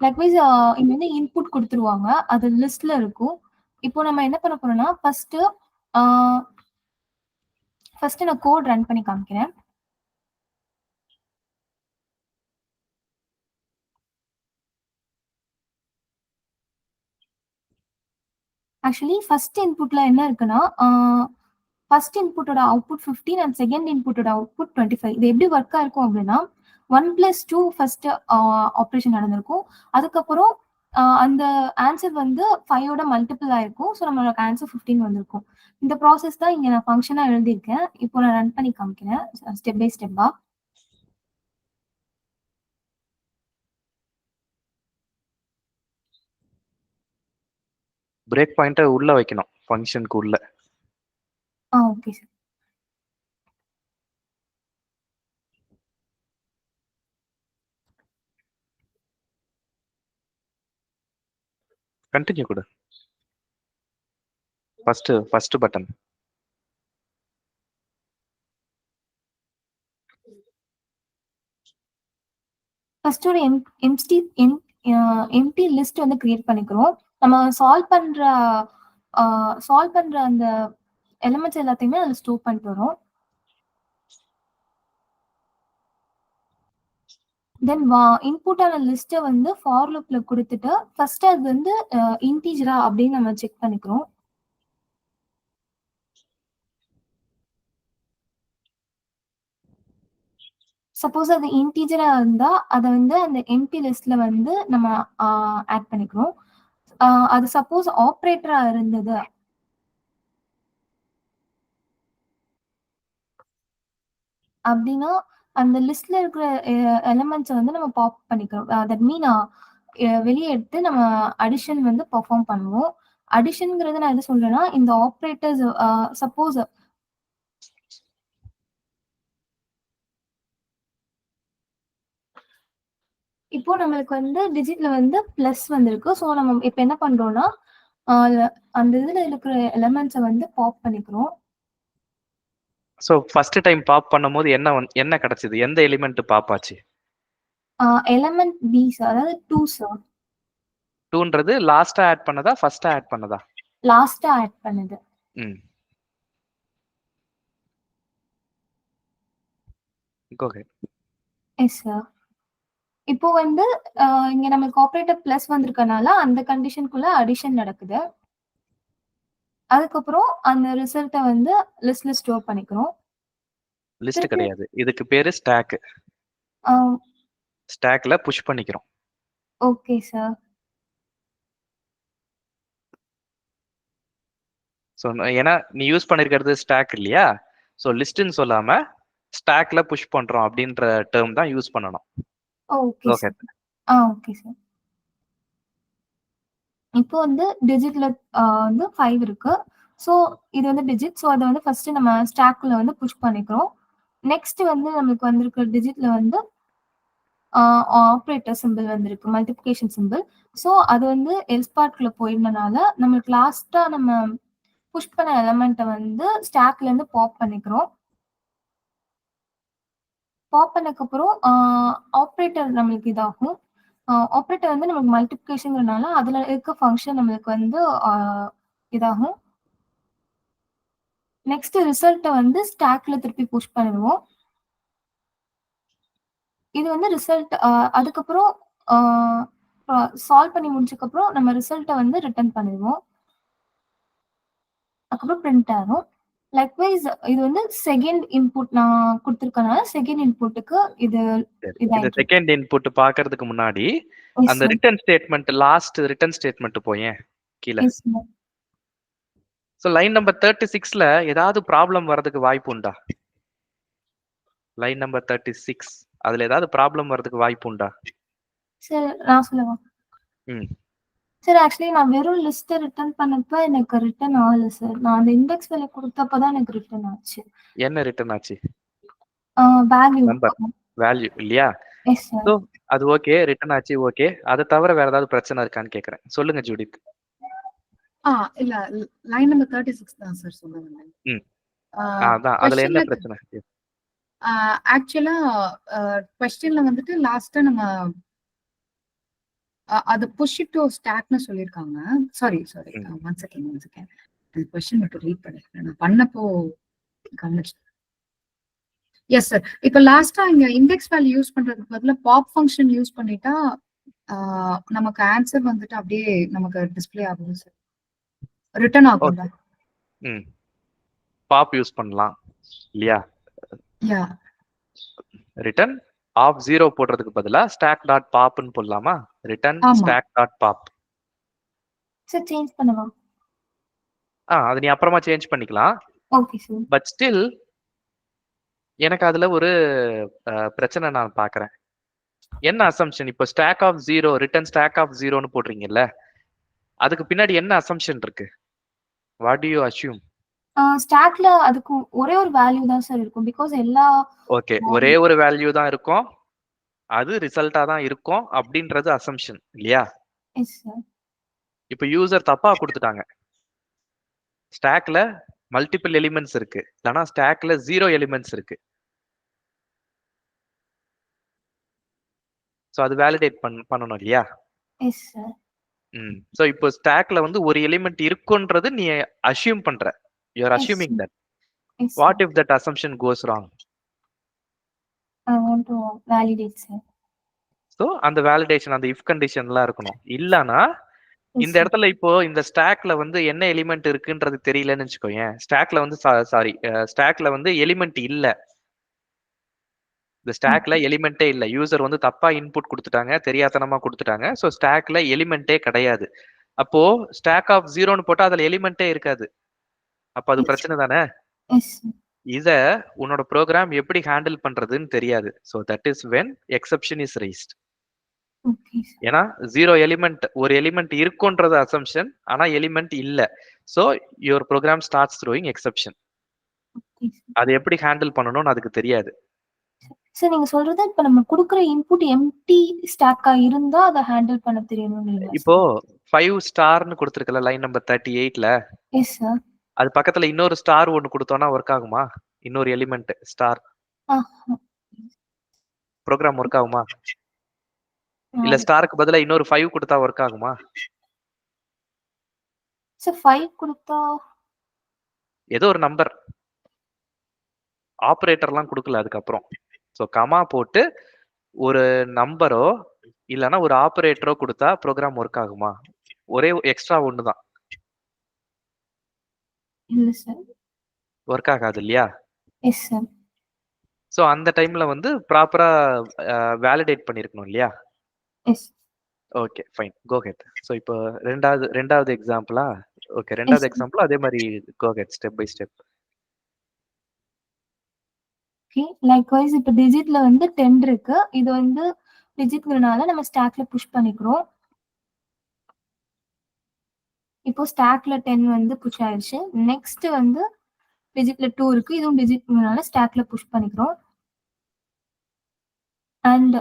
Likewise இங்க வந்து input குடுத்துருவாங்க. அது லிஸ்ட்ல இருக்கும். இப்போ நம்ம என்ன பண்ண போறோம்னா, ஆ ஃபர்ஸ்ட்டு நான் கோட் ரன் பண்ணி காமிக்கிறேன். ஆக்சுவலி ஃபர்ஸ்ட் இன்புட்ல என்ன இருக்குன்னா, ஃபர்ஸ்ட் இன்புட்டோட அவுட்புட் 15 அண்ட் செகண்ட் இன்புட்டோட அவுட்புட் 25. இது எப்படி ஒர்க்கா இருக்கும் அப்படின்னா, 1+2 ஃபர்ஸ்ட் ஆப்பரேஷன் நடந்திருக்கும். அதுக்கப்புறம் அந்த ஆன்சர் வந்து 5ஓட மல்டிபிள் ஆயிருக்கும். ஸோ நம்மளோட ஆன்சர் 15 வந்திருக்கும். இந்த ப்ராசஸ் தான் இங்க நான் ஃபங்ஷனா எழுதியிருக்கேன். இப்போ நான் ரன் பண்ணி காமிக்கிறேன் ஸ்டெப் பை ஸ்டெப்பா. பிரேக் பாயிண்ட்டை உள்ள வைக்கணும் ஃபங்க்ஷனுக்கு உள்ள. Okay sir. கண்டினியூ கொடு. First button. ஃபர்ஸ்ட் ஒரு எம்டி லிஸ்ட் வந்து கிரியேட் பண்ணிக்கிறோம். நம்ம சால்வ் பண்ற அந்த எலிமெண்ட்ஸ் எல்லாத்தையுமே அதில் ஸ்டோர் பண்ணிட்டு வரோம். தென் இன்புட்டான லிஸ்ட்டை வந்து ஃபார் லூப்ல கொடுத்துட்டு ஃபர்ஸ்ட் அது வந்து இன்டீஜரா அப்படின்னு நம்ம செக் பண்ணிக்கிறோம். சப்போஸ் அது இன்டீஜரா இருந்தா அதை வந்து அந்த எம்டி லிஸ்ட்ல வந்து நம்ம ஆட் பண்ணிக்கிறோம். அது சப்போஸ் ஆப்ரேட்டரா இருந்தது அப்படின்னா அந்த லிஸ்ட்ல இருக்கிற எலிமெண்ட்ஸை வந்து நம்ம பாப் பண்ணிக்கிறோம். தட் மீன் வெளியே எடுத்து நம்ம அடிஷன் வந்து பெர்ஃபார்ம் பண்ணுவோம். அடிஷன்ங்கிறது நான் எது சொல்றேன்னா, இந்த ஆப்ரேட்டர்ஸ் சப்போஸ் இப்போ நம்மளுக்கு வந்து டிஜிட்ல வந்து பிளஸ் வந்திருக்கு. ஸோ நம்ம இப்போ என்ன பண்றோம்னா, அந்த இதுல இருக்கிற எலிமெண்ட்ஸை வந்து பாப் பண்ணிக்கிறோம். ஸோ ஃபர்ஸ்ட் டைம் பாப் பண்ணும்போது என்ன கிடைச்சது? எந்த எலிமெண்ட் பாப் ஆச்சு? எலிமெண்ட் பி சார், அதாவது 2 சார். 2ன்றது லாஸ்டா ஆட் பண்ணதா ஃபர்ஸ்டா ஆட் பண்ணதா? லாஸ்டா ஆட் பண்ணது. Go ahead. Yes sir. இப்போ வந்து இங்க நமக்கு ஆப்ரேட்டர் பிளஸ் வந்திருக்கனால அந்த கண்டிஷனுக்குள்ள அடிஷன் நடக்குது. அதுக்கப்புறம் அந்த ரிசல்ட்டை வந்து லிஸ்ட்ல ஸ்டோர் பண்ணிக்கிறோம். லிஸ்ட் கிடையாது, இதுக்கு பேரு ஸ்டாக். ஸ்டாக்ல புஷ் பண்ணிக்கிறோம். Okay sir. ஸோ ஏன்னா நீ யூஸ் பண்ணிருக்கிறது ஸ்டாக் இல்லையா? ஸோ லிஸ்ட்னு சொல்லாம ஸ்டாக்ல புஷ் பண்றோம் அப்படின்ற டேர்ம் தான் யூஸ் பண்ணணும். Okay sir. Okay sir. இப்போ வந்து டிஜிட்ல வந்து 5 இருக்கு. ஸோ இது வந்து டிஜிட். ஸோ அதை வந்து ஃபர்ஸ்ட் நம்ம ஸ்டாக்ல வந்து புஷ் பண்ணிக்கிறோம். நெக்ஸ்ட் வந்து நமக்கு வந்திருக்கிற டிஜிட்ல வந்து ஆப்ரேட்டர் சிம்பிள் வந்திருக்கு, மல்டிபிகேஷன் சிம்பிள். ஸோ அது வந்து எல்ஸ் பார்ட்குள்ள போயிருந்தனால நம்மளுக்கு லாஸ்டா நம்ம புஷ் பண்ண எலமெண்ட்டை வந்து ஸ்டாக்ல இருந்து பாப் பண்ணிக்கிறோம். பாப் பண்ணக்கப்புறம் ஆப்ரேட்டர் நம்மளுக்கு இதாகும். ஆப்ரேட்டர் வந்து நமக்கு மல்டிபிகேஷன்ங்கிறனால அதுல இருக்க ஃபங்க்ஷன் நம்மளுக்கு வந்து இதாகும். நெக்ஸ்ட் ரிசல்ட்டை வந்து ஸ்டாக்ல திருப்பி புஷ் பண்ணிடுவோம். இது வந்து ரிசல்ட். அதுக்கப்புறம் சால்வ் பண்ணி முடிச்சக்கப்புறம் நம்ம ரிசல்ட்டை வந்து ரிட்டர்ன் பண்ணிடுவோம். அதுக்கப்புறம் பிரிண்ட் ஆகும். லைக்வைஸ் இது வந்து செகண்ட் இன்புட் நான் கொடுத்துருக்கனால செகண்ட் இன்புட்டுக்கு இது இந்த செகண்ட் இன்புட் பாக்குறதுக்கு முன்னாடி அந்த return statement, last return statement போயேன் கீழே. ஸோ லைன் நம்பர் 36ல ஏதாவது ப்ராப்ளம் வரதுக்கு வாய்ப்பு உண்டா? லைன் நம்பர் 36 அதுல ஏதாவது ப்ராப்ளம் வரதுக்கு வாய்ப்பு உண்டா? சார் நான் சொல்லவா? சார் ஆக்சுவலி நான் வெறும் லிஸ்ட் ரிட்டர்ன் பண்ணப்ப எனக்கு ரிட்டர்ன் ஆகல சார். நான் அந்த இண்டெக்ஸ் வேல்யூ கொடுத்தப்ப தான் எனக்கு ரிட்டர்ன் ஆச்சு. என்ன ரிட்டர்ன் ஆச்சு? வேல்யூ. நம்பர் வேல்யூ இல்லையா? Yes sir. சோ அது ஓகே, ரிட்டர்ன் ஆச்சு ஓகே. அதை தவிர வேற ஏதாவது பிரச்சனை இருக்கான்னு கேக்குறேன். சொல்லுங்க ஜூடித். இல்ல லைன் நம்பர் 36 தான் சார் சொன்னேன். அதான் அதுல என்ன பிரச்சனை? ஆக்சுவலா क्वेश्चनல வந்துட்டு லாஸ்டா நம்ம அது புஷ் டு ஸ்டாக்னு சொல்லியிருக்காங்க. சாரி ஒன் செகண்ட் அந்த கொஸ்டின் மட்டும் ரீட் பண்ணிக்கிறேன். நான் பண்ணப்போ கவனிச்சேன். Yes sir. இப்ப லாஸ்டா இங்க இண்டெக்ஸ் வேல்யூ யூஸ் பண்றதுக்கு பதிலா பாப் ஃபங்க்ஷன் யூஸ் பண்ணிட்டா நமக்கு ஆன்சர் வந்துட்டு அப்படியே நமக்கு டிஸ்ப்ளே ஆகுது சார். ரிட்டர்ன் ஆகும்ல? ம் பாப் யூஸ் பண்ணலாம் இல்லையா? யா. ரிட்டர்ன் ஆஃப் 0 போடுறதுக்கு பதிலா ஸ்டாக் டாட் பாப்னு போடலாமா? ரிட்டர்ன் ஆமா. Stack dot pop. Sir change பண்ணலாம். அது நீ அப்புறமா சேஞ்ச் பண்ணிக்கலாம். Okay sir. பட் ஸ்டில் எனக்கு அதுல ஒரு பிரச்சனை நான் பார்க்கறேன். என்ன அசம்ஷன்? இப்போ stack of 0 return stack of 0ன்னு போடுறீங்கல்ல, அதுக்கு பின்னாடி என்ன அசம்ஷன் இருக்கு? What do you assume? ஸ்டாக்ல அதுக்கு ஒரே ஒரு வேல்யூ தான் சார் இருக்கும். பிகாஸ் எல்லா ஓகே, ஒரே ஒரு வேல்யூ தான் இருக்கும், அது ரிசல்ட்டா தான் இருக்கும் அப்படின்றது அசம்ஷன் இல்லையா? Yes sir. இப்போ யூசர் தப்பா கொடுத்துட்டாங்க. ஸ்டாக்ல மல்டிபிள் எலிமெண்ட்ஸ் இருக்கு, இல்லனா ஸ்டாக்ல 0 எலிமெண்ட்ஸ் இருக்கு. சோ அது வேலிடேட் பண்ணனும் இல்லையா? Yes sir. சோ இப்போ ஸ்டாக்ல வந்து ஒரு எலிமெண்ட் இருக்குன்றது நீ அஸ்யூம் பண்ற. You are Yes, assuming sir. That. Yes, sir. What if that assumption cos wrong? I want to validate, sir. So அந்த வேலிடேஷன், அந்த இஃப் கண்டிஷன்லாம் இருக்கணும். இல்லனா Yes, இந்த sir. இடத்துல இப்போ இந்த ஸ்டாக்ல வந்து என்ன எலிமெண்ட் இருக்குன்றது தெரியலன்னு வெச்சுக்கோயேன். ஸ்டாக்ல வந்து ஸ்டாக்ல வந்து எலிமெண்ட் இல்ல. இந்த ஸ்டாக்ல எலிமெண்டே இல்ல. யூசர் வந்து தப்பா இன்புட் கொடுத்துட்டாங்க, தெரியாதனமா கொடுத்துட்டாங்க. சோ ஸ்டாக்ல எலிமெண்டே கிடையாது. அப்போ ஸ்டாக் ஆஃப் 0ன்னு போட்டா அதுல எலிமெண்டே இருக்காது. அப்ப அது Yes. பிரச்சனை தானே? Yes, sir. இத உன்னோட ப்ரோக்ராம் எப்படி ஹேண்டில் பண்றதுன்னு தெரியாது. So that is when exception is raised. Okay, sir. ஏன்னா 0 எலிமெண்ட், ஒரு எலிமெண்ட் இருக்குன்றது அசம்ஷன், ஆனா எலிமெண்ட் இல்ல. So your program starts throwing exception. Okay, sir. அது எப்படி ஹேண்டில் பண்ணணும்னு அதுக்கு தெரியாது. சார் நீங்க சொல்றது இப்ப நம்ம குடுக்குற இன்புட் எம்டி ஸ்டாக்கா இருந்தா அத ஹேண்டில் பண்ண தெரியணும். இப்போ 5 ஸ்டார்னு கொடுத்திருக்கல லைன் நம்பர் 38ல. Yes sir. அது பக்கத்துல இன்னொரு ஸ்டார் ஒன்னு கொடுத்தோம்னா ஒர்க் ஆகுமா? இன்னொரு எலிமெண்ட் ஸ்டார் ப்ரோக்ராம் ஒர்க் ஆகுமா? இல்ல ஸ்டாருக்கு பதிலா இன்னொரு 5 கொடுத்தா ஒர்க் ஆகுமா? சார் 5 கொடுத்தா ஏதோ ஒரு நம்பர், ஆபரேட்டர்லாம் கொடுக்கல அதுக்கப்புறம். சோ கமா போட்டு ஒரு நம்பரோ இல்லனா ஒரு ஆபரேட்டரோ கொடுத்தா ப்ரோக்ராம் ஒர்க் ஆகுமா? ஒரே எக்ஸ்ட்ரா ஒன்னு தான். இல்ல சார். ஒர்க் ஆகாது இல்லையா? Yes sir. சோ அந்த டைம்ல வந்து ப்ராப்பரா வேலிடேட் பண்ணிருக்கணும் இல்லையா? Yes. Okay fine, go ahead. So இப்போ ரெண்டாவது எக்ஸாம்பிளா? ஓகே, ரெண்டாவது எக்ஸாம்பிள் அதே மாதிரி go ahead, step by step. Okay, likewise இப்ப டிஜிட்ல வந்து 10 இருக்கு. இது வந்து டிஜிட்ங்கறனால நம்ம ஸ்டாக்ல புஷ் பண்ணிக்கிறோம். இப்போ ஸ்டாக்ல 10 வந்து புஷ் ஆயிடுச்சு. நெக்ஸ்ட் வந்து டிஜிட்ல 2 இருக்கு. இதுவும் டிஜிட்ங்கறனால ஸ்டாக்ல புஷ் பண்ணிக்கிறோம். அண்ட்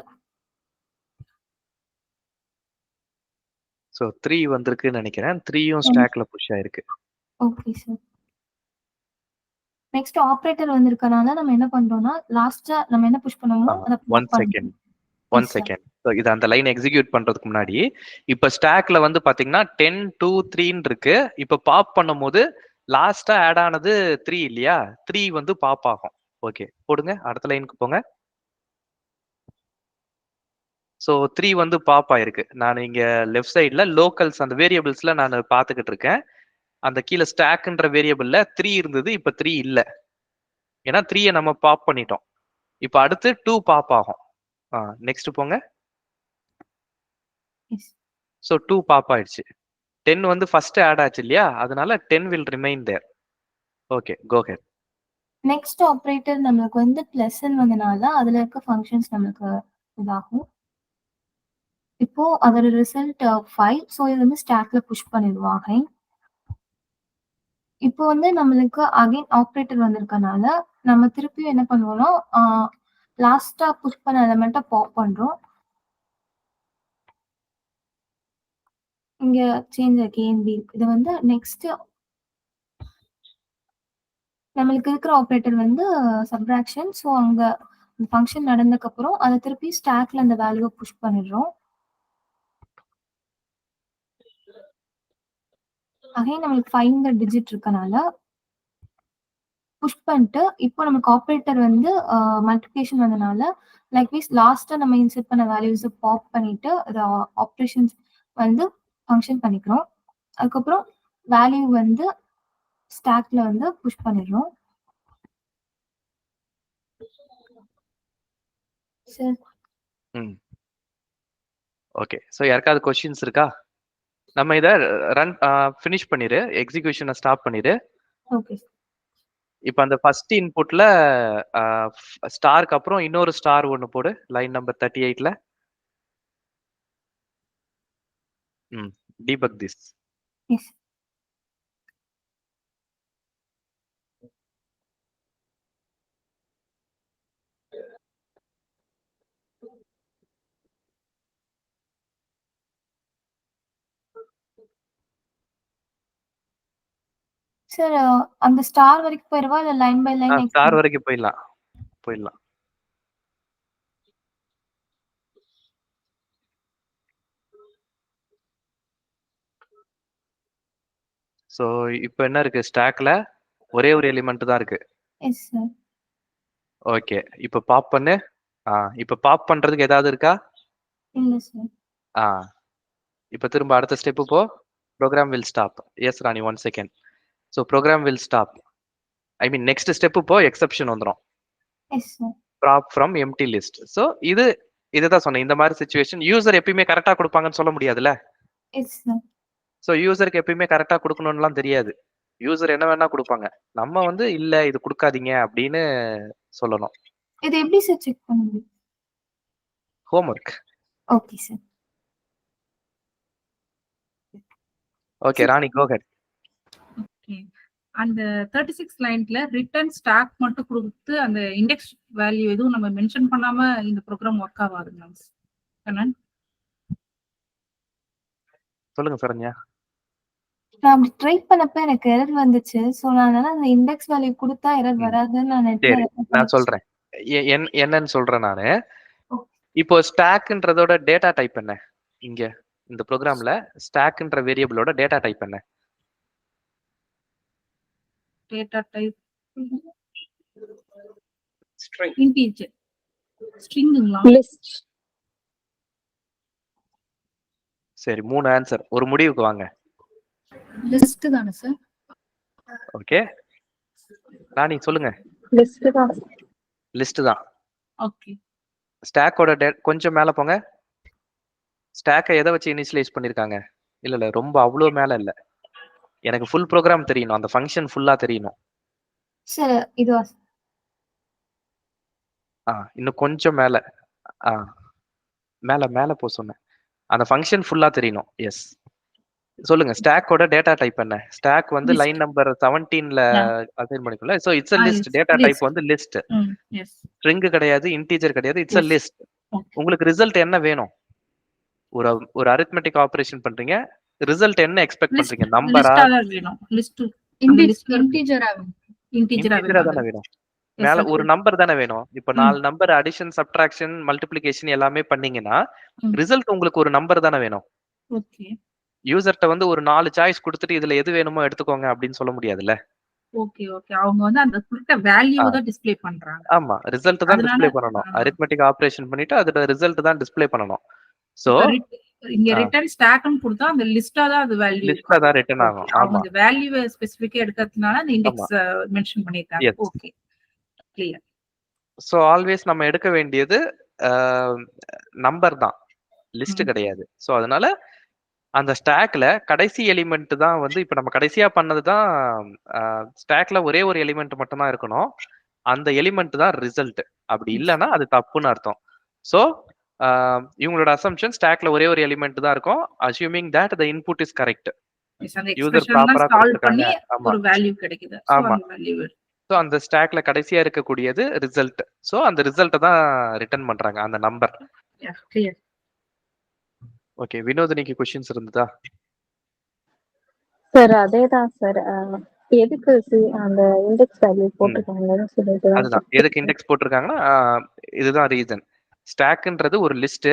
சோ 3 வந்திருக்குன்னு நினைக்கிறேன். 3யும் ஸ்டாக்ல புஷ் ஆயிருக்கு. Okay sir. நெக்ஸ்ட் ஆபரேட்டர் வந்திருக்கனால நம்ம என்ன பண்றோம்னா லாஸ்டா நம்ம என்ன புஷ் பண்ணுவோமோ அத ஒன் செகண்ட். சோ இது அந்த லைன் எக்ஸிக்யூட் பண்றதுக்கு முன்னாடி இப்ப ஸ்டாக்ல வந்து பாத்தீங்கன்னா 10 2 3ன்னு இருக்கு. இப்ப பாப் பண்ணும்போது லாஸ்டா ஆட் ஆனது 3 இல்லையா? 3 வந்து பாப் ஆகும். ஓகே போடுங்க, அடுத்த லைனுக்கு போங்க. சோ 3 வந்து பாப் ஆயிருக்கு. நான் இங்க லெஃப்ட் சைடுல லோக்கல்ஸ் அந்த வேரியபிள்ஸ்ல நான் பாத்துக்கிட்டு இருக்கேன். அந்த கீழ ஸ்டாக்ன்ற வேரியபிள்ல 3 இருந்தது, இப்ப 3 இல்ல. ஏன்னா 3ய நம்ம பாப் பண்ணிட்டோம். இப்ப அடுத்து 2 பாப் ஆகும். நெக்ஸ்ட் போங்க. சோ 2 பாப் ஆயிடுச்சு. 10 வந்து ஃபர்ஸ்ட் ஆட் ஆச்சு இல்லையா? அதனால 10 will remain there. Okay, go ahead. Next operator நமக்கு வந்து பிளஸ்ன்னு வந்தனால அதுல இருக்க ஃபங்க்ஷன்ஸ் நமக்கு இதாகும். இப்போ அதோட ரிசல்ட் 5. சோ இது வந்து ஸ்டாக்ல புஷ் பண்ணிடுவாங்க. இப்போ வந்து நம்மளுக்கு அகைன் ஆபரேட்டர் வந்திருக்கனால நம்ம திருப்பியும் என்ன பண்ணுவோம்னா லாஸ்டா புஷ் பண்ண எலிமெண்ட்டை பாப் பண்றோம். இங்க சேஞ்ச் அகைன் பி. இது வந்து நெக்ஸ்ட் நம்மளுக்கு இருக்கிற ஆபரேட்டர் வந்து சப்ட்ராக்ஷன். ஸோ அங்க ஃபங்க்ஷன் நடந்ததுக்கு அப்புறம் அதை திருப்பி ஸ்டாக்ல அந்த வேல்யூவை புஷ் பண்ணிடுறோம். அகைன் நம்மளுக்கு 5 டிஜிட் இருக்கனால புஷ் பண்ணிட்டு இப்போ நமக்கு ஆப்ரேட்டர் வந்து மல்டிப்ளிகேஷன் வந்தனால லைக்வைஸ் லாஸ்ட்டாக நம்ம இன்செர்ட் பண்ண வேல்யூஸை பாப் பண்ணிட்டு அது ஆப்ரேஷன்ஸ் வந்து ஃபங்க்ஷன் பண்ணிக்கிறோம். அதுக்கப்புறம் வேல்யூ வந்து ஸ்டாக்ல வந்து புஷ் பண்ணிடுறோம். சரி. ஓகே. ஸோ யாருக்காவது கொஸ்டின்ஸ் இருக்கா? நம்ம இதை ரன் ஃபினிஷ் பண்ணிடு, எக்ஸிகியூஷனை ஸ்டாப் பண்ணிடு. ஓகே. இப்போ அந்த ஃபர்ஸ்ட் இன்புட்ல ஸ்டாருக்கு அப்புறம் இன்னொரு ஸ்டார் ஒன்று போடு, லைன் நம்பர் 38ல. Debug this. எஸ். சார் அந்த ஸ்டார் வரைக்கும் போயிடுவா இல்லை லைன் பை லைன்? ஸ்டார் வரைக்கும் போயிடலாம். ஸோ இப்போ என்ன இருக்கு? ஸ்டாக்ல ஒரே ஒரு எலிமெண்ட் தான் இருக்கு. Yes sir. ஓகே. இப்போ பாப் பண்ணு. இப்போ பாப் பண்றதுக்கு ஏதாவது இருக்கா? இல்லை சார். இப்போ திரும்ப அடுத்த ஸ்டெப்பு போ. Program will stop. Yes Rani, 1 second. So program will stop. I mean next step போ, எக்ஸெப்ஷன் வந்துடும். Yes sir. ப்ராப் ஃப்ரம் எம்டி லிஸ்ட். ஸோ இதுதான் சொன்னேன். இந்த மாதிரி சுச்சுவேஷன் யூசர் எப்பயுமே கரெக்டா கொடுப்பாங்கன்னு சொல்ல முடியாதுல்ல. Yes sir. ஸோ யூசருக்கு எப்பயுமே கரெக்டா கொடுக்கணும்லாம் தெரியாது. யூசர் என்ன வேணா கொடுப்பாங்க. நம்ம வந்து இல்ல இது கொடுக்காதீங்க அப்படின்னு சொல்லணும். இது எப்படி சார் செக் பண்ண முடியும்? ஹோம்ஒர்க். Okay sir. ஓகே ராணி, கோ ஹெட். ஓகே. அந்த 36 லைன்ல ரிட்டர்ன் ஸ்டாக் மட்டும் கொடுத்து அந்த இண்டெக்ஸ் வேல்யூ எதுவும் நம்ம மென்ஷன் பண்ணாம இந்த ப்ரோக்ராம் ஒர்க் ஆகாதுங்க. சொல்லுங்க சரண்யா. நான் அப்படி ட்ரை பண்ணப்ப எனக்கு எரர் வந்துச்சு. சோ நான் அதனால அந்த இண்டெக்ஸ் வேல்யூ கொடுத்தா எரர் வராதுன்னு நான் நெட்ல நான் சொல்றேன். என்னன்னு சொல்றேன் நானு. இப்போ ஸ்டாக்ன்றதோட டேட்டா டைப் என்ன? இங்க இந்த ப்ரோக்ராம்ல ஸ்டாக்ன்ற வேரியபிளோட டேட்டா டைப் என்ன? Data type string. இன்டிஜர். ஸ்ட்ரிங்குங்களா? லிஸ்ட். சரி, 3 ஆன்சர். ஒரு முடிவுக்கு வாங்க. லிஸ்ட் தானே சார்? ஓகே ராணி சொல்லுங்க. லிஸ்ட் தான். லிஸ்ட் தான். ஓகே. ஸ்டாக்கோட கொஞ்சம் மேல போங்க. ஸ்டாக்கை எதை வச்சு இனிஷியலைஸ் பண்ணிருக்காங்க? இல்ல ரொம்ப அவ்வளோ மேல இல்ல. எனக்கு ஃபுல் ப்ரோக்ராம் தெரியணும், அந்த ஃபங்க்ஷன் ஃபுல்லா தெரியணும். சார் இதுவா? இன்னும் கொஞ்சம் மேல. மேல மேல போ சொன்னேன். அந்த ஃபங்க்ஷன் ஃபுல்லா தெரியணும். எஸ் சொல்லுங்க. ஸ்டாக்கோட டேட்டா டைப் என்ன? ஸ்டாக் வந்து லைன் நம்பர் 17ல அசைன் பண்ணிக்கல. So it's a list. Data type வந்து லிஸ்ட். ஸ்ட்ரிங் கிடையாது, இன்டிஜர் கிடையாது. It's a list. உங்களுக்கு ரிசல்ட் என்ன வேணும்? ஒரு அரித்மெட்டிக் ஆபரேஷன் பண்றீங்க, ரிசல்ட் என்ன எக்ஸ்பெக்ட் பண்றீங்க? நம்பரா? லிஸ்ட் இன்டிஜரா தானே வேணும். மேல ஒரு நம்பர் தானே வேணும். இப்ப 4 நம்பர் அடிஷன், சப்ட்ராக்ஷன், மல்டிப்ளிகேஷன் எல்லாமே பண்ணீங்கன்னா ரிசல்ட் உங்களுக்கு ஒரு நம்பர் தானே வேணும். ஓகே. யூசர்ட்ட வந்து ஒரு 4 சாய்ஸ் கொடுத்துட்டு இதுல எது வேணுமோ எடுத்துக்கோங்க அப்படின்னு சொல்ல முடியாதுல்ல. Okay okay. அவங்க வந்து அந்த குறிப்பிட்ட வேல்யூ தான் டிஸ்ப்ளே பண்றாங்க. ஆமா, ரிசல்ட் தான் டிஸ்ப்ளே பண்ணனும். அரித்மெட்டிக் ஆபரேஷன் பண்ணிட்டு அதோட ரிசல்ட் தான் டிஸ்ப்ளே பண்ணனும். சோ இங்க ரிட்டர்ன் ஸ்டாக்னு கொடுத்தா அந்த லிஸ்டா தான் அது வேல்யூ லிஸ்டா தான் ரிட்டர்ன் ஆகும். ஆமா, அந்த வேல்யூவை ஸ்பெசிஃபிக்கா எடுக்கிறதுனால அந்த இண்டெக்ஸ் மென்ஷன் பண்ணிருக்காங்க. Okay, clear. சோ ஆல்வேஸ் நம்ம எடுக்க வேண்டியது நம்பர் தான், லிஸ்ட் கிடையாது. சோ அதனால அந்த ஸ்டாக்ல கடைசி எலிமெண்ட் தான் வந்து இப்ப நம்ம கடைசியா பண்ணது தான். ஸ்டாக்ல ஒரே ஒரு எலிமெண்ட் மட்டும் தான் இருக்கணும். அந்த எலிமெண்ட் தான் ரிசல்ட். அப்படி இல்லைன்னா அது தப்புன்னு அர்த்தம். சோ இவங்களோட அசம்ப்ஷன் ஸ்டாக்ல ஒரே ஒரு எலிமெண்ட் தான் இருக்கும். Assuming that the input is correct. User ப்ராப்பரா கொடுத்திருக்காங்க. ஆமா, ஒரு வேல்யூ கிடைக்குது. சோ அந்த வேல்யூ சோ அந்த ஸ்டாக்ல கடைசியா இருக்கக்கூடியது ரிசல்ட். சோ அந்த ரிசல்ட் தான் ரிட்டர்ன் பண்றாங்க, அந்த நம்பர். கிளியர். ஓகே, வினோதினிக்கு क्वेश्चंस இருந்ததா? சார் அதேதான் சார். எதுக்கு அந்த இண்டெக்ஸ் வேல்யூ போட்டுருக்காங்கன்னு சொல்லிட்டு அதுதான் எதுக்கு இண்டெக்ஸ் போட்டிருக்காங்கன்னா இதுதான் ரீசன். ஸ்டாக்ன்றது ஒரு லிஸ்ட்.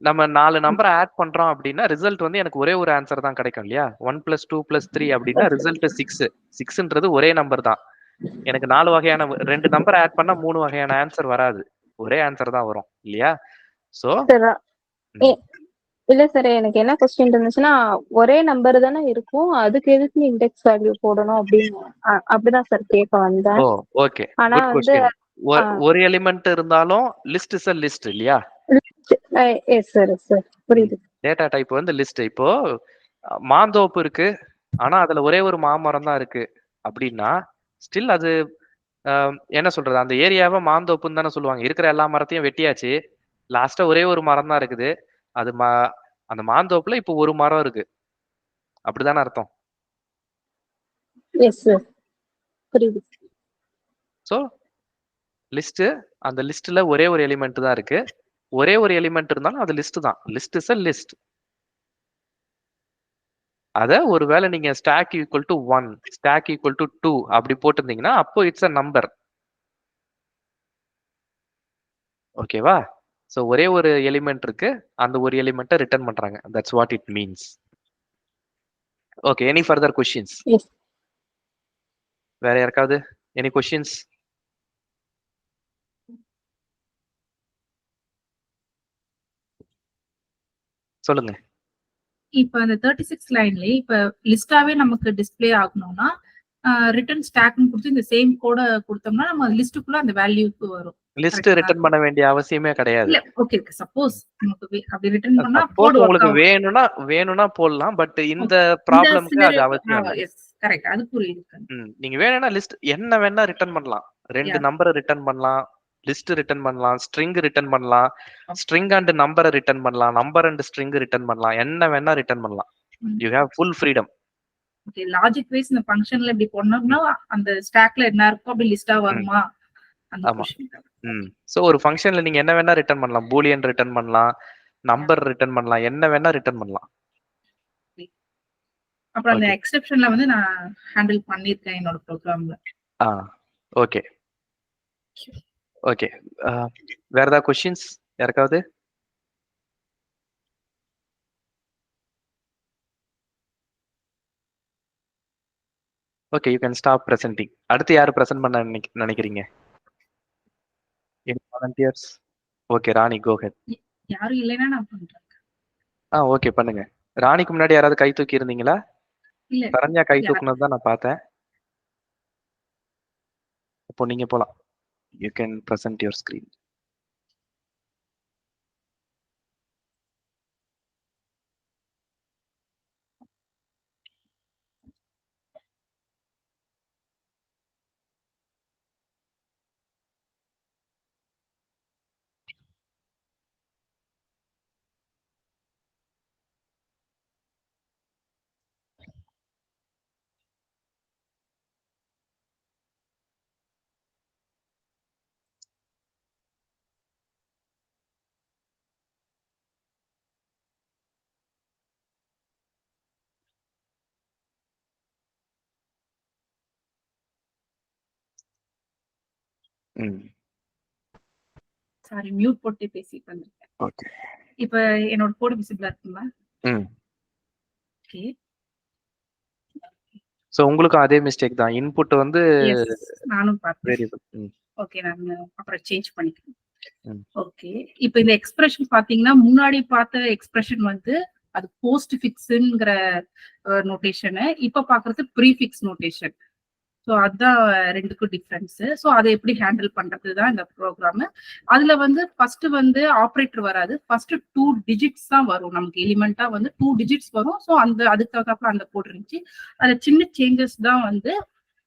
நம்ம 4 நம்பரை ஆட் பண்றோம் அப்படின்னா ரிசல்ட் வந்து எனக்கு ஒரே ஒரு ஆன்சர் தான் கிடைக்கும் இல்லையா? 1 + 2 + 3 அப்படின்னா ரிசல்ட் 6. 6ன்றது ஒரே நம்பர் தான். எனக்கு 4 வகையான 2 நம்பர் ஆட் பண்ணா 3 வகையான ஆன்சர் வராது. ஒரே ஆன்சர் தான் வரும் இல்லையா? சோ இல்ல சார், எனக்கு என்ன கொஸ்டின் இருந்துச்சுன்னா, ஒரே நம்பர் தானே இருக்கும், அதுக்கு எதுக்கு இண்டெக்ஸ் வேல்யூ போடணும் அப்படின்னு அப்படிதான் சார் கேட்க வந்தேன். ஓ ஓகே, ஆனா குட் வந்து क्वेश्चन. ஒரு எலிமெண்ட் இருந்தாலும் லிஸ்ட் இஸ் a லிஸ்ட் இல்லையா? எஸ் சார் புரியுது. டேட்டா டைப் வந்து லிஸ்ட். இப்போ மாந்தோப்பு இருக்கு, ஆனா அதுல ஒரே ஒரு மாமரம் தான் இருக்கு அப்படின்னா ஸ்டில் அது என்ன சொல்றது, அந்த ஏரியாவை மாந்தோப்புன்னு தானே சொல்லுவாங்க. இருக்கிற எல்லா மரத்தையும் வெட்டியாச்சு, லாஸ்டா ஒரே ஒரு மரம் தான் இருக்குது. அது அந்த மாந்தோப்புல இப்போ ஒரு மரம் இருக்கு, அப்படிதானே அர்த்தம்? எஸ் சார் புரியுது. சோ லிஸ்ட், அந்த லிஸ்ட்ல ஒரே ஒரு எலிமெண்ட் தான் இருக்கு. ஒரே ஒரு எலிமெண்ட் இருந்தாலும் அது லிஸ்ட் தான். List is a list. அத ஒருவேளை நீங்க stack equal to 1, stack equal to 2 அப்படி போட்டிருந்தீங்கன்னா அப்போ இட்ஸ் a நம்பர். ஓகேவா? சோ ஒரே ஒரு எலிமெண்ட் இருக்கு, அந்த ஒரு எலிமெண்ட்டை ரிட்டர்ன் பண்றாங்க. That's what it means. Okay, any further questions? Yes. வேற யாருக்காவது எனி क्वेश्चंस? சொல்லுங்க. இப்ப அந்த 36 லைன்லயே இப்ப லிஸ்டாவே நமக்கு டிஸ்ப்ளே ஆகணும்னா ரிட்டர்ன் ஸ்டாக்னு கொடுத்து இந்த சேம் கோட கொடுத்தோம்னா நம்ம லிஸ்டுக்குள்ள அந்த வேல்யூக்கு வரும். லிஸ்ட் ரிட்டர்ன் பண்ண வேண்டிய அவசியமே கிடையாது. இல்ல ஓகே சப்போஸ் நமக்கு அப்படி ரிட்டர்ன் பண்ணா சப்போஸ் உங்களுக்கு வேணும்னா போடலாம். பட் இந்த ப்ராப்ளம்க்கு அது அவசியம் இல்ல. எஸ் கரெக்ட், அது புரியுது. நீங்க வேணும்னா லிஸ்ட் என்ன வேணா ரிட்டர்ன் பண்ணலாம். 2 நம்பரை ரிட்டர்ன் பண்ணலாம், லிஸ்ட் ரிட்டர்ன் பண்ணலாம், ஸ்ட்ரிங் ரிட்டர்ன் பண்ணலாம், ஸ்ட்ரிங் அண்ட் நம்பரை ரிட்டர்ன் பண்ணலாம், நம்பர் அண்ட் ஸ்ட்ரிங் ரிட்டர்ன் பண்ணலாம், என்ன வேணா ரிட்டர்ன் பண்ணலாம். You have full freedom. Okay, logic wise இந்த ஃபங்க்ஷன்ல இப்படி பண்ணோம்னா அந்த ஸ்டாக்ல என்ன இருக்கோ அப்படி லிஸ்டா வருமா? ஆமா. சோ ஒரு ஃபங்க்ஷன்ல நீங்க என்ன வேணா ரிட்டர்ன் பண்ணலாம். பூலியன் ரிட்டர்ன் பண்ணலாம், நம்பர் ரிட்டர்ன் பண்ணலாம், என்ன வேணா ரிட்டர்ன் பண்ணலாம். அப்புறம் அந்த எக்ஸெப்ஷன்ல வந்து நான் ஹேண்டில் பண்ணிருக்கேன் என்னோட ப்ரோக்ராம்ல. ஓகே ஓகே, வேற ஏதாவது क्वेश्चंस யாருக்காவது? Okay, you can stop presenting. அடுத்து யாரு பிரசன்ட் பண்ண நினைக்கிறீங்க? Any volunteers? ஓகே, ராணி கோ ஹெட். யாரும் இல்லைன்னா நான் பண்றேன். ஓகே பண்ணுங்க. ராணிக்கு முன்னாடி யாராவது கை தூக்கி இருந்தீங்களா? இல்ல, சரண்யா கை தூக்குனது தான் நான் பார்த்தேன். அப்போ நீங்க போலாம். You can present your screen. Sorry, mute போட்டு பேசிட்டு வந்திருக்கேன். ஓகே, இப்ப என்னோட கோட் விசிபிளா இருக்குங்களா? ஓகே. சோ உங்களுக்கு அதே மிஸ்டேக் தான். இன்புட் வந்து நானும் பார்த்தேன். வேரியபிள். ஓகே, நான் அப்புறம் சேஞ்ச் பண்ணிக்கிறேன். ஓகே, இப்போ இந்த எக்ஸ்பிரஷன் பாத்தீங்கன்னா முன்னாடி பார்த்த எக்ஸ்பிரஷன் வந்து அது போஸ்ட் ஃபிக்ஸ்ங்கிற நோட்டேஷன், இப்ப பாக்குறது ப்ரீஃபிக்ஸ் நோட்டேஷன். ஸோ அதுதான் ரெண்டுக்கும் டிஃபரன்ஸ். ஸோ அதை எப்படி ஹேண்டில் பண்றது தான் இந்த ப்ரோக்ராம். அதுல வந்து ஃபர்ஸ்ட் வந்து ஆப்ரேட்டர் வராது, ஃபர்ஸ்ட் 2 டிஜிட்ஸ் தான் வரும். நமக்கு எலிமெண்டா வந்து 2 டிஜிட்ஸ் வரும். ஸோ அதுக்காக அந்த கோட் இருந்துச்சு. அதுல சின்ன சேஞ்சஸ் தான் வந்து